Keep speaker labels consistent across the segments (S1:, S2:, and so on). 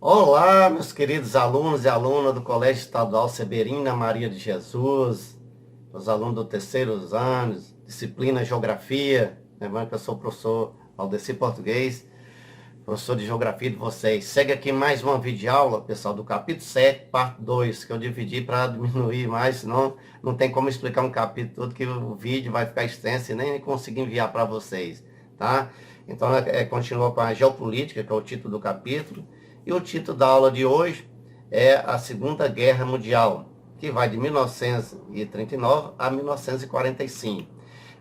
S1: Olá, meus queridos alunos e alunas do Colégio Estadual Severina Maria de Jesus, os alunos do terceiros anos, disciplina Geografia. Lembrando que eu sou o professor Aldeci Português, professor de Geografia de vocês. Segue aqui mais uma videoaula, pessoal, do capítulo 7, parte 2, que eu dividi para diminuir mais, senão não tem como explicar um capítulo todo, que o vídeo vai ficar extenso e nem conseguir enviar para vocês, tá? Então, continua com a Geopolítica, que é o título do capítulo. E o título da aula de hoje é a Segunda Guerra Mundial, que vai de 1939 a 1945.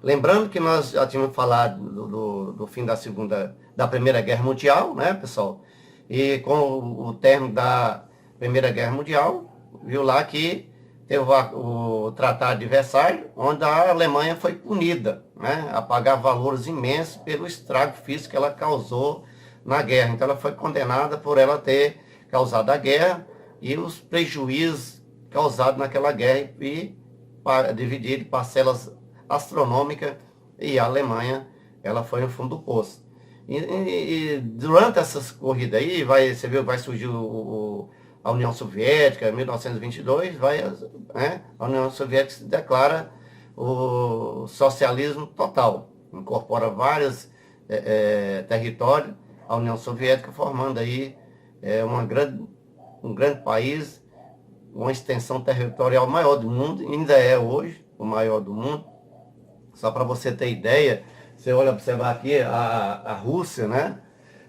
S1: Lembrando que nós já tínhamos falado do fim da Primeira Guerra Mundial, né, pessoal? E com o término da Primeira Guerra Mundial, viu lá que teve o Tratado de Versalhes, onde a Alemanha foi punida, né, a pagar valores imensos pelo estrago físico que ela causou na guerra. Então ela foi condenada por ela ter causado a guerra e os prejuízos causados naquela guerra e dividir em parcelas astronômicas, e a Alemanha ela foi no fundo do poço. E durante essas corridas aí, você viu, vai surgir a União Soviética, em 1922, a União Soviética se declara o socialismo total, incorpora vários territórios, a União Soviética, formando aí um grande país, uma extensão territorial maior do mundo, ainda é hoje o maior do mundo. Só para você ter ideia, você olha, observar aqui a Rússia, né?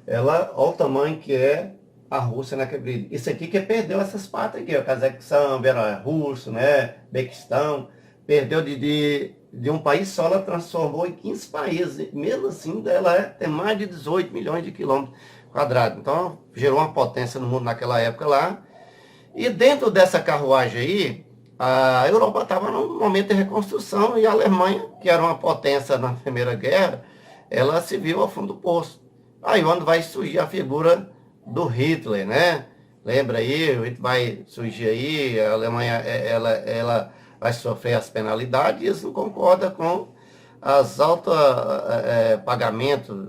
S1: Olha o tamanho que é a Rússia naquele. Isso aqui que perdeu essas partes aqui, ó, Cazaquistão, Bielorrússia, né? Bequistão, perdeu de um país só, ela transformou em 15 países. Mesmo assim, ela tem mais de 18 milhões de quilômetros quadrados. Então, gerou uma potência no mundo naquela época lá. E dentro dessa carruagem aí, a Europa estava num momento de reconstrução e a Alemanha, que era uma potência na Primeira Guerra, ela se viu ao fundo do poço. Aí onde vai surgir a figura do Hitler, né? Lembra aí, o Hitler vai surgir aí, a Alemanha ela vai sofrer as penalidades e eles não concordam com as altas pagamentos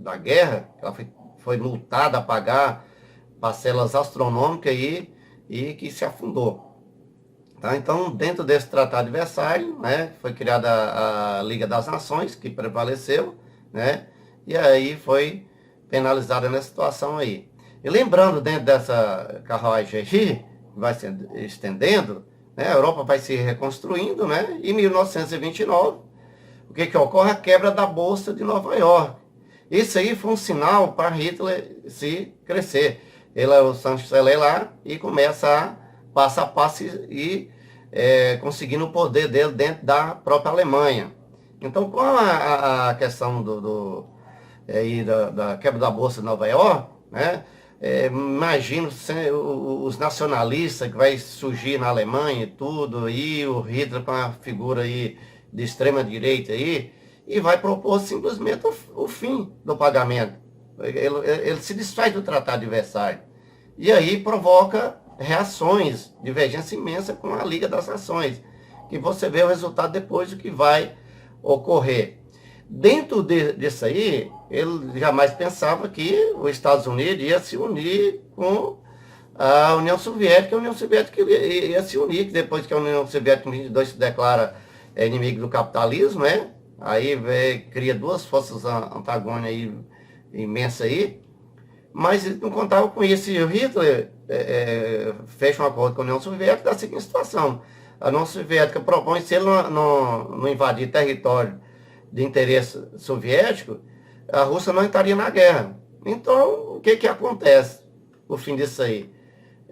S1: da guerra. Ela foi multada a pagar parcelas astronômicas aí, e que se afundou. Tá? Então, dentro desse Tratado de Versalhes, né, foi criada a Liga das Nações, que prevaleceu, né, e aí foi penalizada nessa situação aí. E lembrando, dentro dessa carruagem aí, que vai se estendendo, né, a Europa vai se reconstruindo, né, e em 1929, o que ocorre? A quebra da Bolsa de Nova York. Isso aí foi um sinal para Hitler se crescer. Ele é o chanceler lá e começa a passo e conseguindo o poder dele dentro da própria Alemanha. Então, com a questão da quebra da Bolsa de Nova York, né, imagino os nacionalistas que vai surgir na Alemanha e tudo, e o Hitler com a figura aí de extrema direita aí, e vai propor simplesmente o fim do pagamento. Ele se desfaz do Tratado de Versalhes. E aí provoca reações, divergência imensa com a Liga das Nações, que você vê o resultado depois do que vai ocorrer. Dentro disso aí, ele jamais pensava que os Estados Unidos ia se unir com a União Soviética, ia se unir, que depois que a União Soviética em 1922 se declara inimigo do capitalismo, né? Aí cria duas forças antagônicas aí, imensas aí, mas ele não contava com isso. E o Hitler fecha um acordo com a União Soviética da seguinte situação: a União Soviética propõe, se ele não invadir território de interesse soviético, a Rússia não entraria na guerra. Então, o que acontece? O fim disso aí,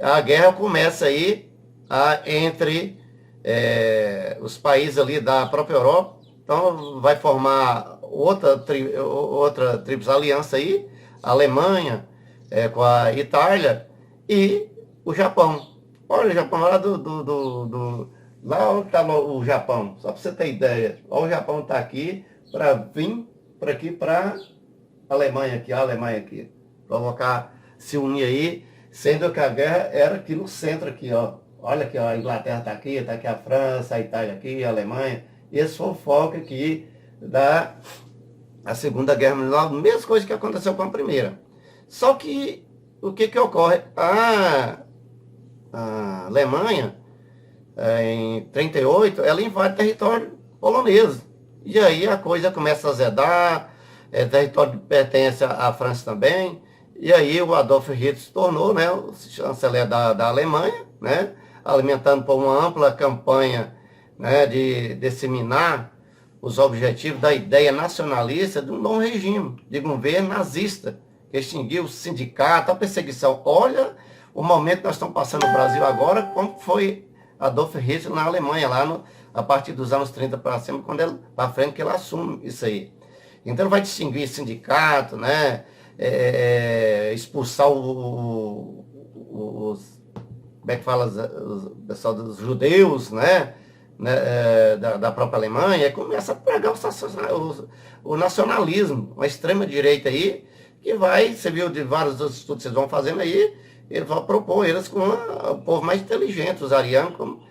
S1: a guerra começa aí entre os países ali da própria Europa. Então vai formar outra tríplice aliança aí, a Alemanha com a Itália e o Japão. Olha, o Japão lá lá onde está o Japão, só para você ter ideia. Olha, o Japão está aqui para vir para aqui, para a Alemanha aqui, provocar, se unir aí, sendo que a guerra era aqui no centro aqui, ó. Olha aqui, ó, a Inglaterra está aqui a França, a Itália aqui, a Alemanha. E esse foi o foco aqui da Segunda Guerra Mundial, mesma coisa que aconteceu com a Primeira. Só que o que ocorre? A Alemanha, em 38, ela invade território polonês. E aí a coisa começa a azedar, território que pertence à França também. E aí o Adolf Hitler se tornou, né, o chanceler da Alemanha, né, alimentando por uma ampla campanha, né, de disseminar os objetivos da ideia nacionalista de um novo regime, de governo nazista, que extinguiu o sindicato, a perseguição. Olha o momento que nós estamos passando no Brasil agora, como foi Adolf Hitler na Alemanha, a partir dos anos 30 para cima, para frente que ele assume isso aí. Então ele vai distinguir sindicato, né? Expulsar os, como é que fala, os pessoal dos judeus, né? Da própria Alemanha, e começa a pregar o nacionalismo, uma extrema direita aí, que vai, você viu de vários outros estudos que vocês vão fazendo aí, ele vai propor eles com o povo mais inteligente, os arianos, como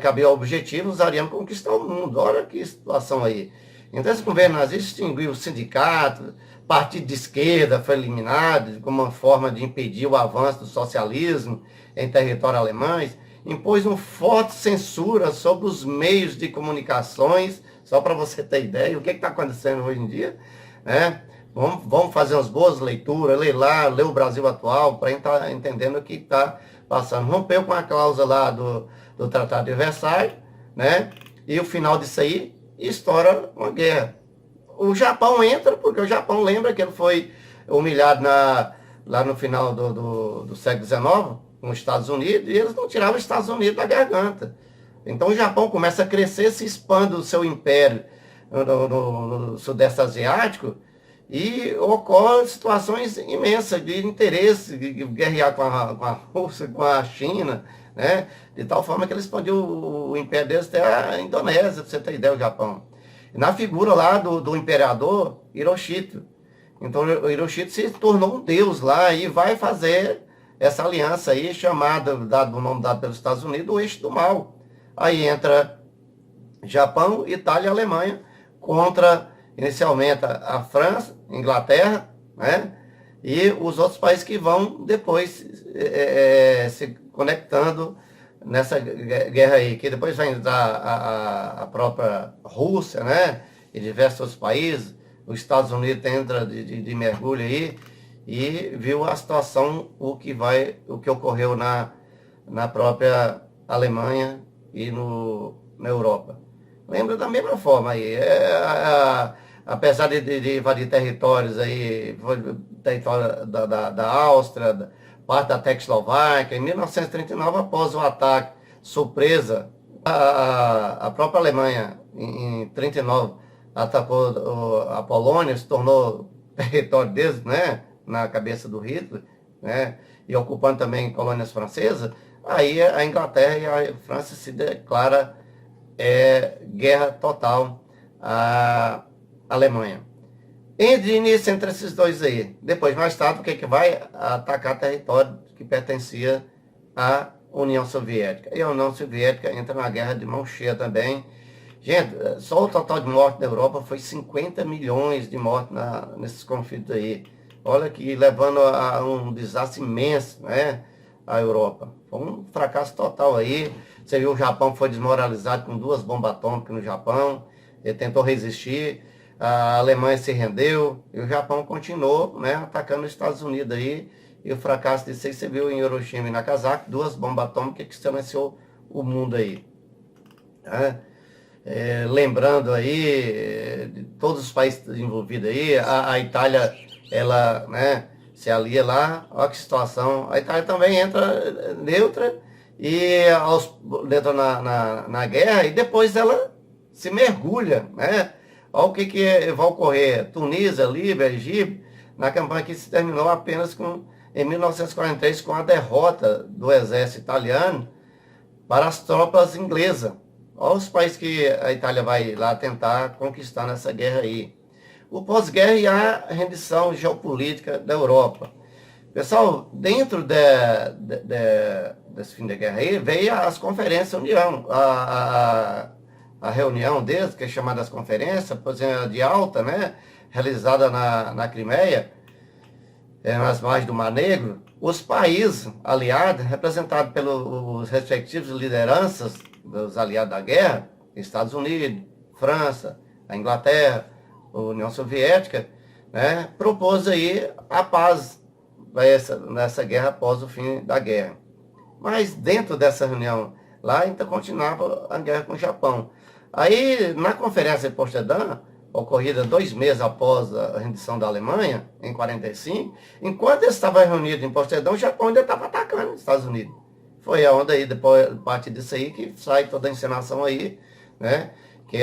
S1: cabia ao objetivo, os arianos conquistar o mundo. Olha que situação aí. Então esse governo nazista extinguiu o sindicato, partido de esquerda foi eliminado como uma forma de impedir o avanço do socialismo em território alemães, impôs uma forte censura sobre os meios de comunicações, só para você ter ideia, o que está acontecendo hoje em dia, né? Vamos fazer umas boas leituras, ler lá, ler o Brasil Atual, para estar entendendo o que está passando. Rompeu com a cláusula lá do Tratado de Versalhes, né? E o final disso aí, estoura uma guerra. O Japão entra, porque o Japão lembra que ele foi humilhado lá no final do século XIX, com os Estados Unidos, e eles não tiravam os Estados Unidos da garganta. Então o Japão começa a crescer, se expande o seu império no Sudeste Asiático, e ocorrem situações imensas de interesse, de guerrear com a Rússia, com a China, né? De tal forma que ele expandiu o império deles até a Indonésia, para você ter ideia, o Japão. E na figura lá do imperador Hiroshito. Então o Hiroshito se tornou um deus lá e vai fazer essa aliança aí, chamada, o nome dado pelos Estados Unidos, o eixo do mal. Aí entra Japão, Itália e Alemanha contra, inicialmente, a França, Inglaterra, né? E os outros países que vão depois se conectando nessa guerra aí, que depois vai entrar a própria Rússia, né? E diversos outros países. Os Estados Unidos entra de mergulho aí e viu a situação, o que ocorreu na própria Alemanha e na Europa. Lembra da mesma forma aí. Apesar de invadir territórios aí, território da Áustria, parte da Tchecoslováquia, em 1939, após o ataque surpresa, a própria Alemanha, em 1939, atacou a Polônia, se tornou território deles, né, na cabeça do Hitler, né, e ocupando também colônias francesas. Aí a Inglaterra e a França se declara guerra total à Alemanha. De início entre esses dois aí. Depois, mais tarde, o que vai atacar território que pertencia à União Soviética. E a União Soviética entra na guerra de mão cheia também. Gente, só o total de mortes na Europa foi 50 milhões de mortes nesses conflitos aí. Olha que levando a um desastre imenso, né, a Europa. Foi um fracasso total aí. Você viu, o Japão foi desmoralizado com 2 bombas atômicas no Japão. Ele tentou resistir. A Alemanha se rendeu e o Japão continuou, né, atacando os Estados Unidos aí. E o fracasso disso aí você viu em Hiroshima e Nagasaki, 2 bombas atômicas que silenciou o mundo aí. Lembrando aí de todos os países envolvidos aí, a Itália, ela, né, se alia lá, olha que situação. A Itália também entra neutra e entra na guerra e depois ela se mergulha, né? Olha o que vai ocorrer. Tunísia, Líbia, Egito, na campanha que se terminou apenas em 1943 com a derrota do exército italiano para as tropas inglesas. Olha os países que a Itália vai lá tentar conquistar nessa guerra aí. O pós-guerra e a rendição geopolítica da Europa. Pessoal, dentro desse fim da guerra aí, veio as conferências União. A reunião deles, que é chamada as conferências, por exemplo, de Alta, né, realizada na Crimeia, nas margens do Mar Negro, os países aliados, representados pelos respectivos lideranças dos aliados da guerra, Estados Unidos, França, a Inglaterra, a União Soviética, né, propôs aí a paz nessa guerra após o fim da guerra. Mas dentro dessa reunião lá, ainda continuava a guerra com o Japão. Aí, na Conferência de Potsdam, ocorrida 2 meses após a rendição da Alemanha, em 45, enquanto eles estavam reunidos em Potsdam, o Japão ainda estava atacando os Estados Unidos. Foi aonde aí, depois, a partir disso aí, que sai toda a encenação aí, né? Que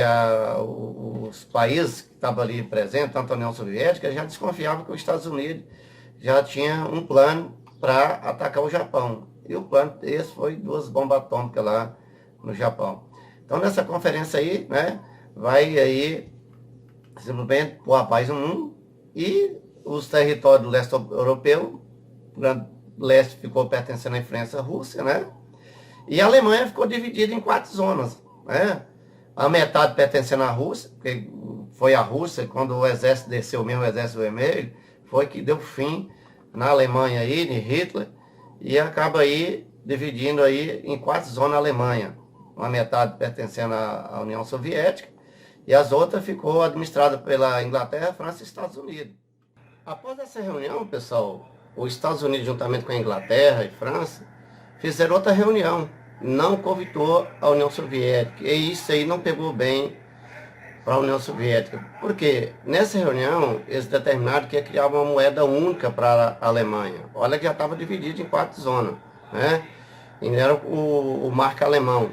S1: os países que estavam ali presentes, tanto a União Soviética, já desconfiavam que os Estados Unidos já tinha um plano para atacar o Japão. E o plano esse foi 2 bombas atômicas lá no Japão. Então nessa conferência aí, né, vai aí simplesmente pôr a paz no mundo e os territórios do leste europeu, o leste ficou pertencendo à França e à Rússia, né? E a Alemanha ficou dividida em 4 zonas, né? A metade pertencendo à Rússia, porque foi a Rússia, quando o exército desceu mesmo, o exército vermelho, foi que deu fim na Alemanha aí, de Hitler, e acaba aí dividindo aí em 4 zonas a Alemanha. Uma metade pertencendo à União Soviética, e as outras ficou administrada pela Inglaterra, França e Estados Unidos. Após essa reunião, pessoal, os Estados Unidos, juntamente com a Inglaterra e França, fizeram outra reunião. Não convidou a União Soviética. E isso aí não pegou bem para a União Soviética. Porque nessa reunião, eles determinaram que ia criar uma moeda única para a Alemanha. Olha que já estava dividido em 4 zonas, né? E era o marco alemão.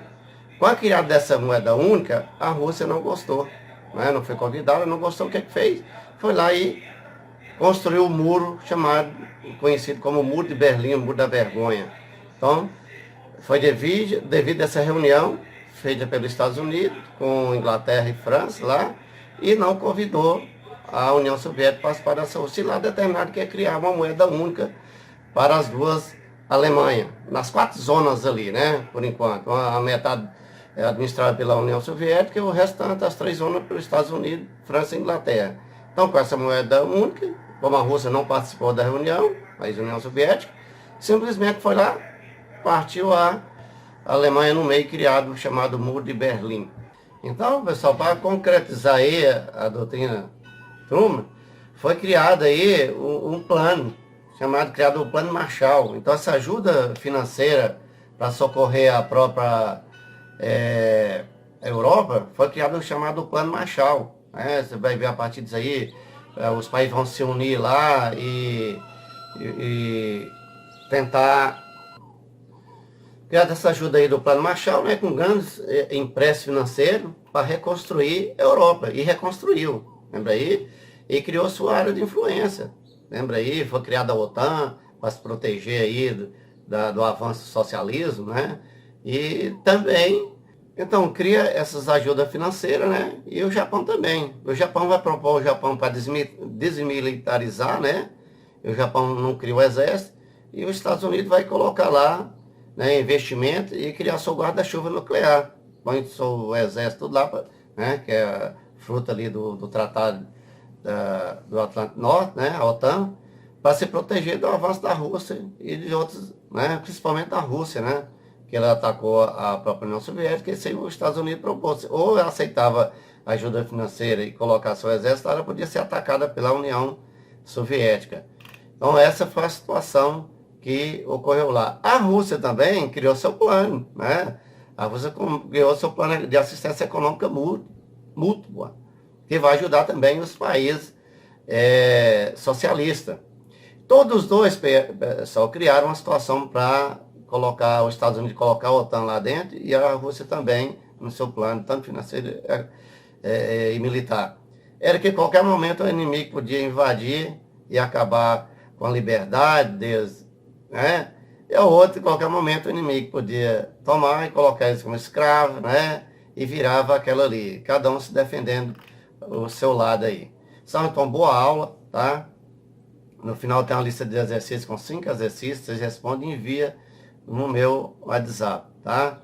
S1: Com a criada dessa moeda única, a Rússia não gostou, né? Não foi convidada, não gostou. O que fez? Foi lá e construiu o muro conhecido como Muro de Berlim, o Muro da Vergonha. Então, foi devido a essa reunião feita pelos Estados Unidos, com Inglaterra e França lá, e não convidou a União Soviética para participar dessa Rússia. E lá determinado que ia criar uma moeda única para as 2 Alemanhas, nas 4 zonas ali, né, por enquanto. A metade é administrada pela União Soviética e o restante, as 3 zonas, pelos Estados Unidos, França e Inglaterra. Então, com essa moeda única, como a Rússia não participou da reunião, mas a União Soviética, simplesmente foi lá, partiu a Alemanha no meio, criado o chamado Muro de Berlim. Então, pessoal, para concretizar aí a doutrina Truman, foi criado aí um plano, criado o Plano Marshall. Então, essa ajuda financeira para socorrer a própria Europa, foi criado o chamado Plano Marshall. Né? Você vai ver a partir disso aí, os países vão se unir lá e tentar criar essa ajuda aí do Plano Marshall, né, com grandes empréstimos financeiros para reconstruir a Europa. E reconstruiu, lembra aí? E criou sua área de influência. Lembra aí? Foi criada a OTAN para se proteger aí do avanço do socialismo, né? E também, então, cria essas ajudas financeiras, né? E o Japão também. O Japão vai propor o Japão para desmilitarizar, né? E o Japão não cria o exército. E os Estados Unidos vai colocar lá, né, investimento e criar seu guarda-chuva nuclear. Põe seu exército tudo lá, né, que é fruta ali do tratado do Atlântico Norte, né, a OTAN, para se proteger do avanço da Rússia e de outros, né, principalmente da Rússia, né, que ela atacou a própria União Soviética, e se os Estados Unidos propôs, ou ela aceitava ajuda financeira e colocar seu exército, ela podia ser atacada pela União Soviética. Então essa foi a situação que ocorreu lá. A Rússia também criou seu plano, né? A Rússia criou seu plano de assistência econômica mútua, que vai ajudar também os países socialistas. Todos os dois, pessoal, criaram uma situação para colocar os Estados Unidos, colocar a OTAN lá dentro, e a Rússia também no seu plano, tanto financeiro e militar. Era que a qualquer momento o inimigo podia invadir e acabar com a liberdade deles, né? E o outro, em qualquer momento, o inimigo podia tomar e colocar eles como escravos, né? E virava aquela ali, cada um se defendendo o seu lado aí. Então, boa aula, tá? No final tem uma lista de exercícios com 5 exercícios, vocês respondem e envia no meu WhatsApp, tá?